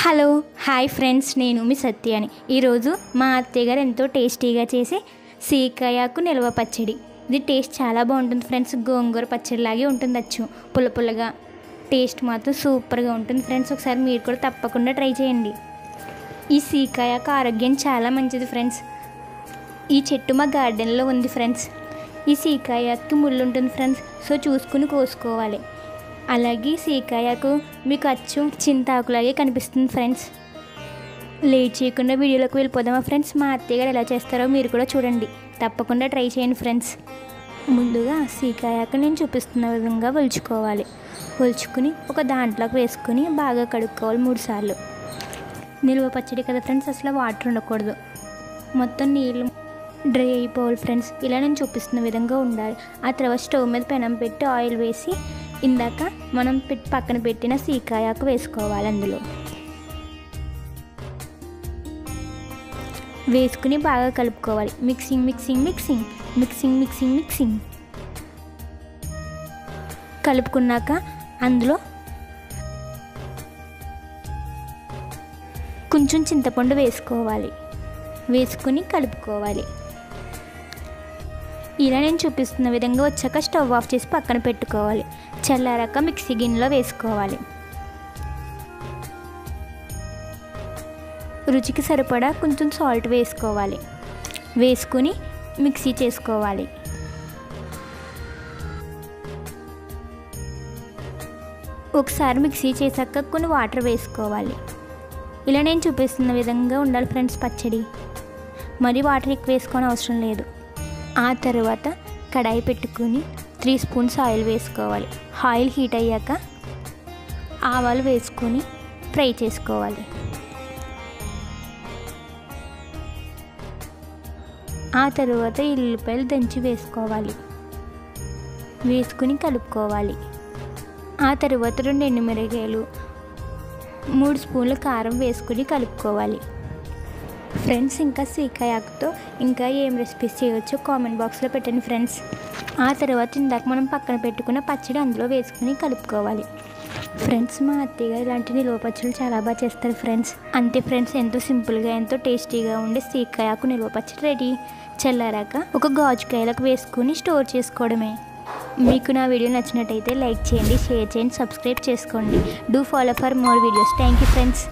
Hello hi friends, నేను మీ సత్యాని. ఈరోజు మా అత్తయ్య గారు ఎంతో టేస్టీగా చేసే సీకాయాకు నిల్వ పచ్చడి. ఇది టేస్ట్ చాలా బాగుంటుంది ఫ్రెండ్స్. గోంగూర పచ్చడిలాగే ఉంటుంది, అచ్చు పుల్ల పుల్లగా. టేస్ట్ మాత్రం సూపర్గా ఉంటుంది ఫ్రెండ్స్. ఒకసారి మీరు కూడా తప్పకుండా ట్రై చేయండి. ఈ సీకాయాకు ఆరోగ్యం చాలా మంచిది ఫ్రెండ్స్. ఈ చెట్టు మా గార్డెన్లో ఉంది ఫ్రెండ్స్. ఈ సీకాయాకి ముళ్ళు ఉంటుంది ఫ్రెండ్స్, సో చూసుకుని కోసుకోవాలి. అలాగే సీకాయాకు మీకు అచ్చు చింతాకులాగే కనిపిస్తుంది ఫ్రెండ్స్. లేట్ చేయకుండా వీడియోలోకి వెళ్ళిపోదామా ఫ్రెండ్స్. మా అత్తయ్య గారు ఎలా చేస్తారో మీరు కూడా చూడండి, తప్పకుండా ట్రై చేయండి ఫ్రెండ్స్. ముందుగా సీకాయాకు నేను చూపిస్తున్న విధంగా ఒలుచుకోవాలి. ఒలుచుకుని ఒక దాంట్లోకి వేసుకుని బాగా కడుక్కోవాలి 3 సార్లు. నిల్వ పచ్చడి కదా ఫ్రెండ్స్, అసలు వాటర్ ఉండకూడదు, మొత్తం నీళ్ళు డ్రై అయిపోవాలి ఫ్రెండ్స్. ఇలా నేను చూపిస్తున్న విధంగా ఉండాలి. ఆ తర్వాత స్టవ్ మీద పెనం పెట్టి ఆయిల్ వేసి ఇందాక మనం పక్కన పెట్టిన సీకాయాకు వేసుకోవాలి. అందులో వేసుకుని బాగా కలుపుకోవాలి. Mixing mixing mixing mixing mixing mixing కలుపుకున్నాక అందులో కొంచెం చింతపండు వేసుకోవాలి. వేసుకుని కలుపుకోవాలి. ఇలా నేను చూపిస్తున్న విధంగా వచ్చాక స్టవ్ ఆఫ్ చేసి పక్కన పెట్టుకోవాలి. చల్లారాక మిక్సీ గిన్నెలో వేసుకోవాలి. రుచికి సరిపడా కొంచెం సాల్ట్ వేసుకోవాలి. వేసుకుని మిక్సీ చేసుకోవాలి. ఒకసారి మిక్సీ చేశాక కొన్ని వాటర్ వేసుకోవాలి. ఇలా నేను చూపిస్తున్న విధంగా ఉండాలి ఫ్రెండ్స్ పచ్చడి. మరి వాటర్ ఎక్కువ వేసుకోని అవసరం లేదు. ఆ తర్వాత కడాయి పెట్టుకుని 3 స్పూన్స్ ఆయిల్ వేసుకోవాలి. ఆయిల్ హీట్ అయ్యాక ఆవాలు వేసుకొని ఫ్రై చేసుకోవాలి. ఆ తర్వాత ఉల్లిపాయలు దంచి వేసుకోవాలి. వేసుకుని కలుపుకోవాలి. ఆ తర్వాత 2 ఎండుమిరపకాయలు, 3 స్పూన్ల కారం వేసుకుని కలుపుకోవాలి. ఫ్రెండ్స్, ఇంకా సీకాయాకుతో ఇంకా ఏం రెసిపీస్ చేయవచ్చో కామెంట్ బాక్స్లో పెట్టండి ఫ్రెండ్స్. ఆ తర్వాత ఇందాక మనం పక్కన పెట్టుకున్న పచ్చడి అందులో వేసుకుని కలుపుకోవాలి. ఫ్రెండ్స్, మా అత్తయ్య గారు ఇలాంటి నిల్వ పచ్చళ్ళు చాలా బాగా చేస్తారు ఫ్రెండ్స్. అంతే ఫ్రెండ్స్, ఎంతో సింపుల్గా ఎంతో టేస్టీగా ఉండే సీకాయాకు నిల్వ పచ్చడి రెడీ. చల్లారాక ఒక గాజుకాయలకు వేసుకుని స్టోర్ చేసుకోవడమే. మీకు నా వీడియో నచ్చినట్టయితే లైక్ చేయండి, షేర్ చేయండి, సబ్స్క్రైబ్ చేసుకోండి. Do follow for more videos. Thank you friends.